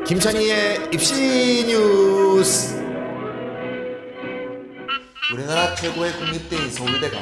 김찬희의 입시 뉴스. 우리나라 최고의 국립대인 서울대가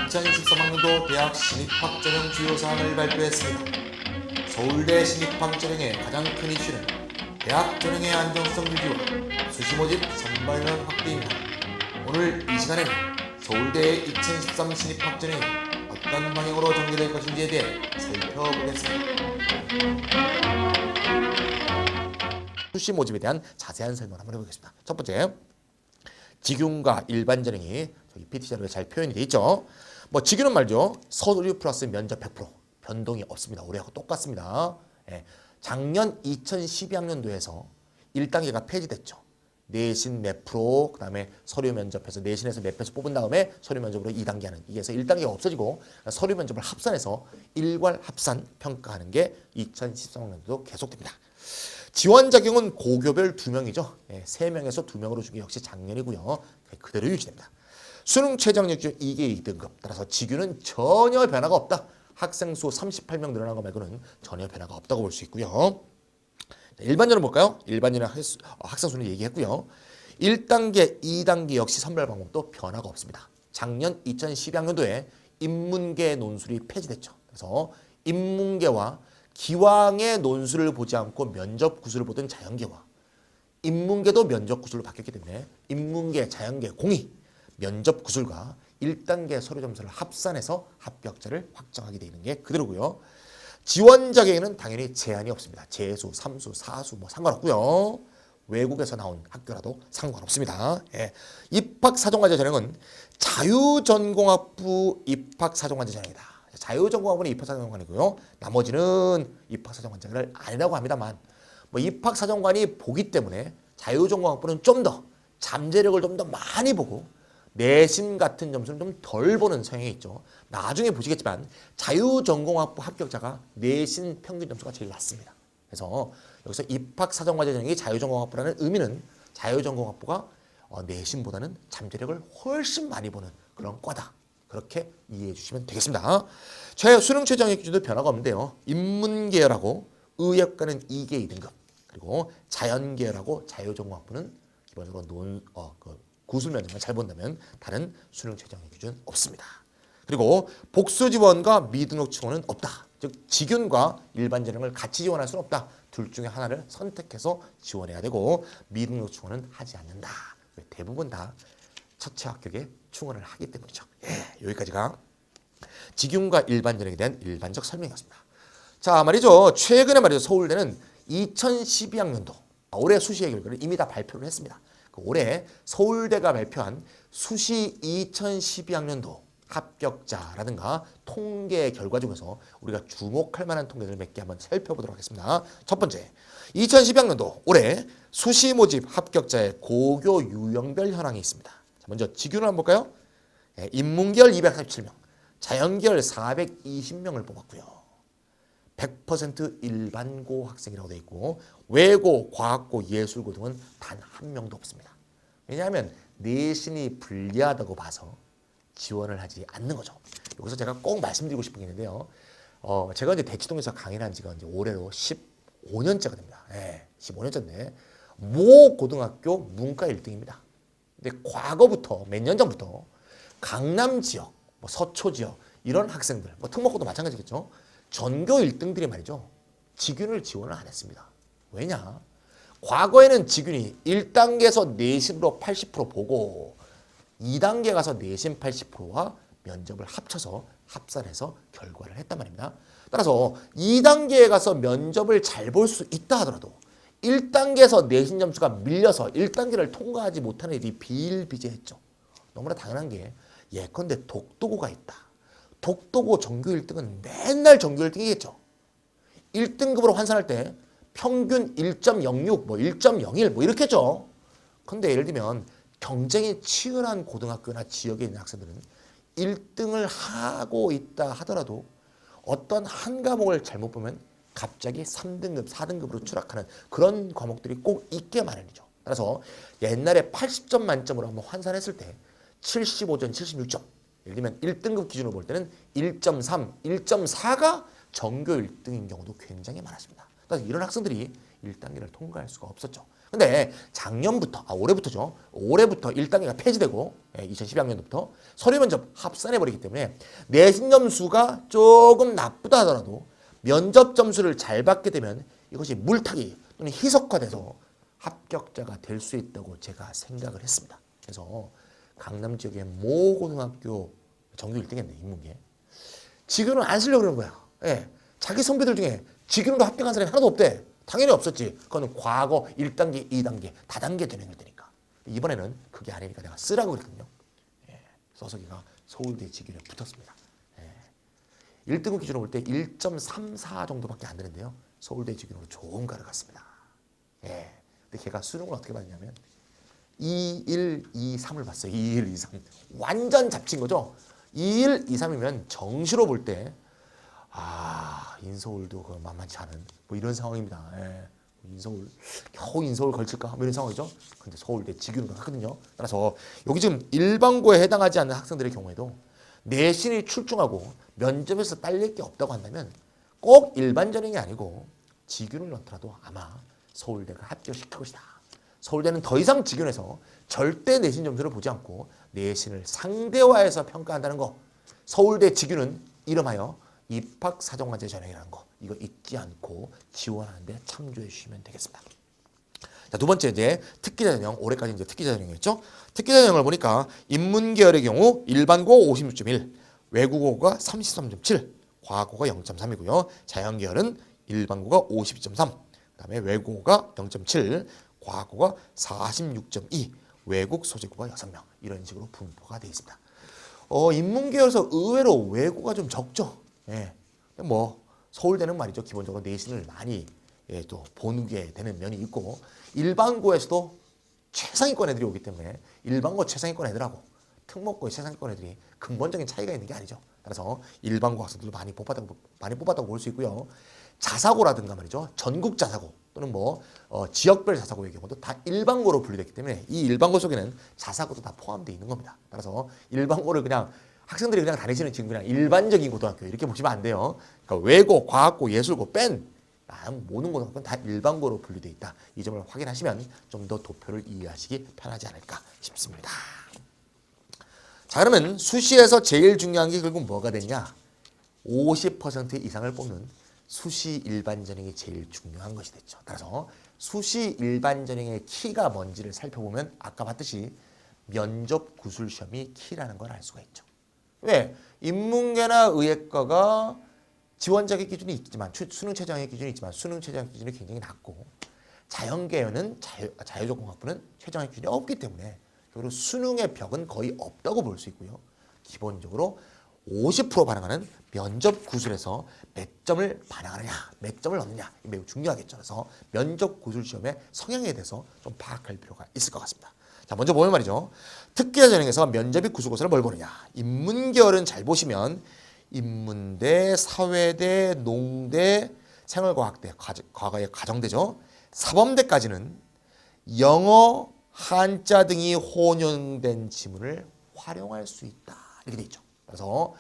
2013학년도 대학 신입학 전형 주요 사항을 발표했습니다. 서울대 신입학 전형의 가장 큰 이슈는 대학 전형의 안정성 유지와 수시 모집 선발인원 확대입니다. 오늘 이 시간에는 서울대의 2013 신입학 전형이 어떤 방향으로 전개될 것인지에 대해 살펴보겠습니다. 수시 모집에 대한 자세한 설명을 한번 해보겠습니다. 첫 번째, 직윤과 일반 전형이 저기 PT 자료에 잘 표현이 되어 있죠. 직윤은 말이죠. 서류 플러스 면접 100% 변동이 없습니다. 올해하고 똑같습니다. 작년 2012학년도에서 1단계가 폐지됐죠. 내신 몇 프로, 그 다음에 서류 면접해서 내신에서 몇 표에서 뽑은 다음에 서류 면접으로 2단계 하는, 이게 해서 1단계가 없어지고 서류 면접을 합산해서 일괄 합산 평가하는 게 2013학년도 계속됩니다. 지원 자격은 고교별 2명이죠. 3명에서 2명으로 준 게 역시 작년이고요. 그대로 유지됩니다. 수능 최저학력 기준 2개 2등급. 따라서 직유는 전혀 변화가 없다. 학생 수 38명 늘어난 거 말고는 전혀 변화가 없다고 볼 수 있고요. 일반전은 볼까요? 일반전은 학생 수는 얘기했고요. 1단계, 2단계 역시 선별 방법도 변화가 없습니다. 작년 2012학년도에 인문계 논술이 폐지됐죠. 그래서 인문계와 기왕의 논술을 보지 않고 면접 구술을 보던 자연계와 인문계도 면접 구술로 바뀌었기 때문에 인문계, 자연계, 공이 면접 구술과 1단계 서류 점수를 합산해서 합격자를 확정하게 되는 게 그대로고요. 지원 자격에는 당연히 제한이 없습니다. 재수, 삼수, 사수 상관없고요. 외국에서 나온 학교라도 상관없습니다. 입학사정관제 전형은 자유전공학부 입학사정관제 전형이다. 자유전공학부는 입학사정관이고요. 나머지는 입학사정관제를 아니라고 합니다만 입학사정관이 보기 때문에 자유전공학부는 좀 더 잠재력을 좀 더 많이 보고 내신 같은 점수는 좀 덜 보는 성향이 있죠. 나중에 보시겠지만 자유전공학부 합격자가 내신 평균 점수가 제일 낮습니다. 그래서 여기서 입학사정관제 전형이 자유전공학부라는 의미는 자유전공학부가 내신보다는 잠재력을 훨씬 많이 보는 그런 과다. 그렇게 이해해 주시면 되겠습니다. 수능 최저학력 기준도 변화가 없는데요. 인문계열하고 의학과는 2개 2등급, 그리고 자연계열하고 자유전공학부는 기본적으로 구술 면접만 잘 본다면 다른 수능 최저학력 기준 없습니다. 그리고 복수 지원과 미등록 지원은 없다. 즉 직윤과 일반 전형을 같이 지원할 수는 없다. 둘 중에 하나를 선택해서 지원해야 되고 미등록 지원은 하지 않는다. 대부분 다 첫째 합격에 충원을 하기 때문이죠. 여기까지가 직윤과 일반 전형에 대한 일반적 설명이었습니다. 자, 말이죠. 최근에 말이죠. 서울대는 2012학년도 올해 수시의 결과를 이미 다 발표를 했습니다. 올해 서울대가 발표한 수시 2012학년도 합격자라든가 통계 결과 중에서 우리가 주목할 만한 통계를 몇 개 한번 살펴보도록 하겠습니다. 첫 번째, 2012학년도 올해 수시 모집 합격자의 고교 유형별 현황이 있습니다. 자, 먼저 직윤을 한번 볼까요? 인문계열 247명, 자연계열 420명을 뽑았고요. 100% 일반고 학생이라고 되어 있고 외고, 과학고, 예술고 등은 단 한 명도 없습니다. 왜냐하면 내신이 불리하다고 봐서 지원을 하지 않는 거죠. 여기서 제가 꼭 말씀드리고 싶은 게 있는데요. 제가 이제 대치동에서 강의를 한 지가 이제 올해로 15년째가 됩니다. 15년째인데 모 고등학교 문과 1등입니다. 근데 과거부터 몇 년 전부터 강남 지역, 서초 지역 이런 학생들, 특목고도 마찬가지겠죠. 전교 1등들이 말이죠. 직윤을 지원을 안 했습니다. 왜냐? 과거에는 직윤이 1단계에서 내신으로 80% 보고 2단계 가서 내신 80%와 면접을 합쳐서 합산해서 결과를 했단 말입니다. 따라서 2단계에 가서 면접을 잘 볼 수 있다 하더라도 1단계에서 내신 점수가 밀려서 1단계를 통과하지 못하는 일이 비일비재했죠. 너무나 당연한 게 예컨대 독도고가 있다. 독도고 전교 1등은 맨날 전교 1등이겠죠. 1등급으로 환산할 때 평균 1.06, 1.01 이렇겠죠. 근데 예를 들면 경쟁이 치열한 고등학교나 지역에 있는 학생들은 1등을 하고 있다 하더라도 어떤 한 과목을 잘못 보면 갑자기 3등급, 4등급으로 추락하는 그런 과목들이 꼭 있게 마련이죠. 따라서 옛날에 80점 만점으로 한번 환산했을 때 75점, 76점. 예를 들면 1등급 기준으로 볼 때는 1.3, 1.4가 전교 1등인 경우도 굉장히 많았습니다. 따라서 이런 학생들이 1단계를 통과할 수가 없었죠. 근데 작년부터, 올해부터죠. 올해부터 1단계가 폐지되고 2012학년도부터 서류 면접 합산해버리기 때문에 내신 점수가 조금 나쁘다 하더라도 면접 점수를 잘 받게 되면 이것이 물타기 또는 희석화돼서 합격자가 될 수 있다고 제가 생각을 했습니다. 그래서 강남 지역의 모 고등학교 전교 1등 했네, 인문계. 직윤은 안 쓰려고 그러는 거야. 예. 자기 선배들 중에 직윤으로 합격한 사람이 하나도 없대. 당연히 없었지. 그거는 과거 1단계, 2단계, 다단계 되는 거니까. 이번에는 그게 아니니까 내가 쓰라고 그랬거든요. 예. 써서기가 서울대 직윤에 붙었습니다. 예. 1등급 기준으로 볼 때 1.34 정도밖에 안 되는데요. 서울대 직윤으로 좋은 과를 갔습니다. 예. 근데 걔가 수능을 어떻게 받냐면 2, 1, 2, 3을 봤어요. 2, 1, 2, 3. 완전 잡친 거죠. 2, 1, 2, 3이면 정시로 볼 때 인서울도 그 만만치 않은 뭐 이런 상황입니다. 예. 인서울 겨우 인서울 걸칠까 뭐 이런 상황이죠. 근데 서울대 직윤으로 하거든요. 따라서 여기 지금 일반고에 해당하지 않는 학생들의 경우에도 내신이 출중하고 면접에서 딸릴 게 없다고 한다면 꼭 일반 전형이 아니고 직윤을 넣더라도 아마 서울대가 합격시킬 것이다. 서울대는 더 이상 직윤에서 절대 내신 점수를 보지 않고 내신을 상대화해서 평가한다는 거. 서울대 직윤은 이름하여 입학사정관제 전형이라는 거. 이거 잊지 않고 지원하는데 참조해 주시면 되겠습니다. 자, 두 번째 이제 특기자 전형. 올해까지 이제 특기자 전형이었죠. 특기자 전형을 보니까 인문계열의 경우 일반고 56.1, 외국어가 33.7, 과학고가 0.3이고요. 자연계열은 일반고가 52.3, 그다음에 외국어가 0.7, 과학고가 46.2, 외국 소재고가 6명. 이런 식으로 분포가 되어 있습니다. 인문계열에서 의외로 외국어가 좀 적죠. 예. 뭐 서울대는 말이죠. 기본적으로 내신을 많이 또 보게 되는 면이 있고 일반고에서도 최상위권 애들이 오기 때문에 일반고 최상위권 애들하고 특목고의 최상위권 애들이 근본적인 차이가 있는 게 아니죠. 따라서 일반고 학생들도 많이 뽑았다고 볼 수 있고요. 자사고라든가 말이죠. 전국 자사고 또는 뭐 지역별 자사고의 경우도 다 일반고로 분류됐기 때문에 이 일반고 속에는 자사고도 다 포함되어 있는 겁니다. 따라서 일반고를 그냥 학생들이 그냥 다니시는 지금 그냥 일반적인 고등학교 이렇게 보시면 안 돼요. 그러니까 외고, 과학고, 예술고 뺀 모든 고등학교는 다 일반고로 분류되어 있다. 이 점을 확인하시면 좀 더 도표를 이해하시기 편하지 않을까 싶습니다. 자, 그러면 수시에서 제일 중요한 게 결국 뭐가 되냐? 50% 이상을 뽑는 수시 일반 전형이 제일 중요한 것이 됐죠. 따라서 수시 일반 전형의 키가 뭔지를 살펴보면 아까 봤듯이 면접 구술 시험이 키라는 걸 알 수가 있죠. 왜? 인문계나 의예과가 지원 자격 기준이 있지만 수능 최저 자격 기준이 있지만 수능 최저 자격 기준이 굉장히 낮고 자연계열은 자유조건학부는 최저 자격 기준이 없기 때문에 그리고 수능의 벽은 거의 없다고 볼 수 있고요. 기본적으로 50% 반영하는 면접 구술에서 몇 점을 반영하느냐, 몇 점을 넣느냐 매우 중요하겠죠. 그래서 면접 구술 시험의 성향에 대해서 좀 파악할 필요가 있을 것 같습니다. 자, 먼저 보면 말이죠. 특기자 전형에서 면접이 구술고사를 뭘 보느냐. 인문계열은 잘 보시면 인문대, 사회대, 농대, 생활과학대, 과거의 가정대죠. 사범대까지는 영어, 한자 등이 혼용된 지문을 활용할 수 있다. 이렇게 돼 있죠. 그래서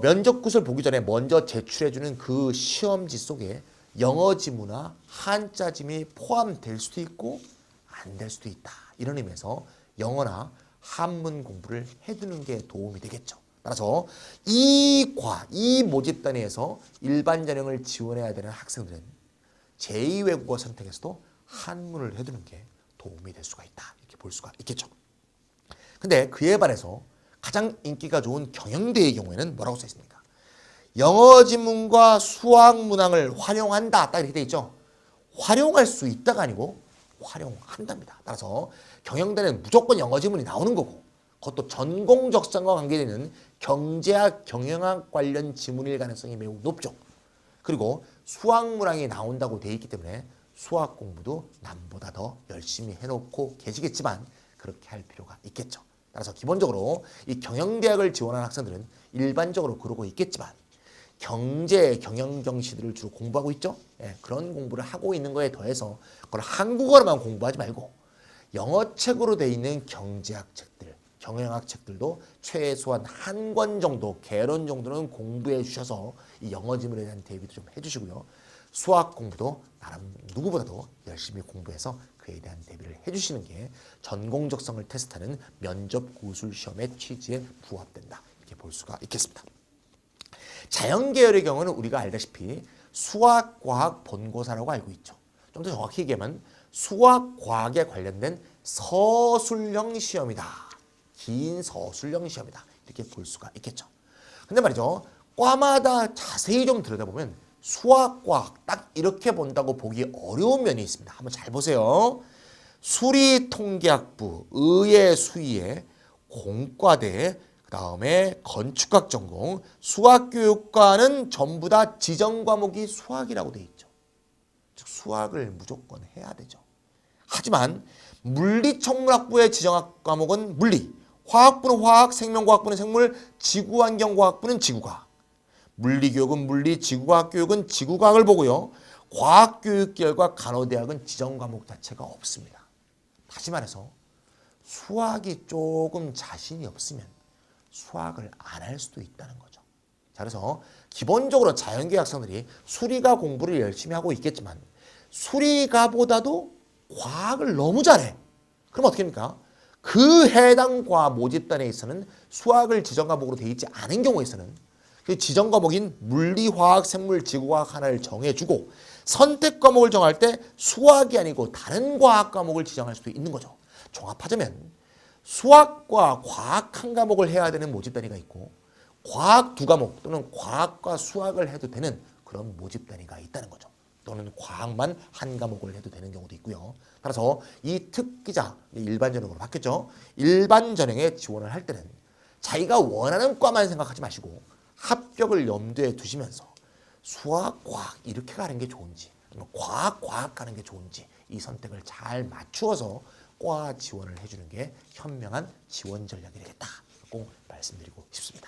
면접 구술 보기 전에 먼저 제출해주는 그 시험지 속에 영어 지문이나 한자 지문이 포함될 수도 있고 안 될 수도 있다. 이런 의미에서 영어나 한문 공부를 해두는 게 도움이 되겠죠. 따라서 이 모집 단위에서 일반 전형을 지원해야 되는 학생들은 제2외국어 선택에서도 한문을 해두는 게 도움이 될 수가 있다. 이렇게 볼 수가 있겠죠. 근데 그에 반해서 가장 인기가 좋은 경영대의 경우에는 뭐라고 써 있습니까? 영어 지문과 수학 문항을 활용한다. 딱 이렇게 돼 있죠. 활용할 수 있다가 아니고 활용한답니다. 따라서 경영대는 무조건 영어 지문이 나오는 거고 그것도 전공 적성과 관계되는 경제학, 경영학 관련 지문일 가능성이 매우 높죠. 그리고 수학 문항이 나온다고 돼 있기 때문에 수학 공부도 남보다 더 열심히 해놓고 계시겠지만 그렇게 할 필요가 있겠죠. 따라서 기본적으로 이 경영대학을 지원하는 학생들은 일반적으로 그러고 있겠지만 경제, 경영 정시들을 주로 공부하고 있죠. 그런 공부를 하고 있는 거에 더해서 그걸 한국어로만 공부하지 말고 영어책으로 돼 있는 경제학 책들, 경영학 책들도 최소한 한 권 정도, 개론 정도는 공부해 주셔서 이 영어 지문에 대한 대비도 좀 해주시고요. 수학 공부도 나름 누구보다도 열심히 공부해서 그에 대한 대비를 해주시는 게 전공적성을 테스트하는 면접 구술 시험의 취지에 부합된다. 이렇게 볼 수가 있겠습니다. 자연계열의 경우는 우리가 알다시피 수학, 과학, 본고사라고 알고 있죠. 좀 더 정확히 얘기하면 수학, 과학에 관련된 서술형 시험이다. 긴 서술형 시험이다. 이렇게 볼 수가 있겠죠. 근데 말이죠. 과마다 자세히 좀 들여다보면 수학, 과학 딱 이렇게 본다고 보기 어려운 면이 있습니다. 한번 잘 보세요. 수리통계학부, 의예, 수의에, 공과대, 그 다음에 건축학 전공, 수학교육과는 전부 다 지정 과목이 수학이라고 돼 있죠. 즉 수학을 무조건 해야 되죠. 하지만 물리천문학부의 지정학 과목은 물리, 화학부는 화학, 생명과학부는 생물, 지구환경과학부는 지구과학. 물리교육은 물리, 지구과학 교육은 지구과학을 보고요. 과학교육계열과 간호대학은 지정 과목 자체가 없습니다. 다시 말해서 수학이 조금 자신이 없으면 수학을 안 할 수도 있다는 거죠. 자, 그래서 기본적으로 자연계 학생들이 수리가 공부를 열심히 하고 있겠지만 수리가보다도 과학을 너무 잘해. 그럼 어떻게 합니까? 그 해당 과 모집단에 있어서는 수학을 지정 과목으로 되어 있지 않은 경우에서는 그 지정 과목인 물리, 화학, 생물, 지구과학 하나를 정해주고 선택 과목을 정할 때 수학이 아니고 다른 과학 과목을 지정할 수도 있는 거죠. 종합하자면 수학과 과학 한 과목을 해야 되는 모집 단위가 있고 과학 두 과목 또는 과학과 수학을 해도 되는 그런 모집 단위가 있다는 거죠. 또는 과학만 한 과목을 해도 되는 경우도 있고요. 따라서 이 특기자, 일반 전형으로 바뀌었죠. 일반 전형에 지원을 할 때는 자기가 원하는 과만 생각하지 마시고 합격을 염두에 두시면서 수학, 과학 이렇게 가는 게 좋은지 아니면 과학, 과학 가는 게 좋은지 이 선택을 잘 맞추어서 과 지원을 해주는 게 현명한 지원 전략이 되겠다. 꼭 말씀드리고 싶습니다.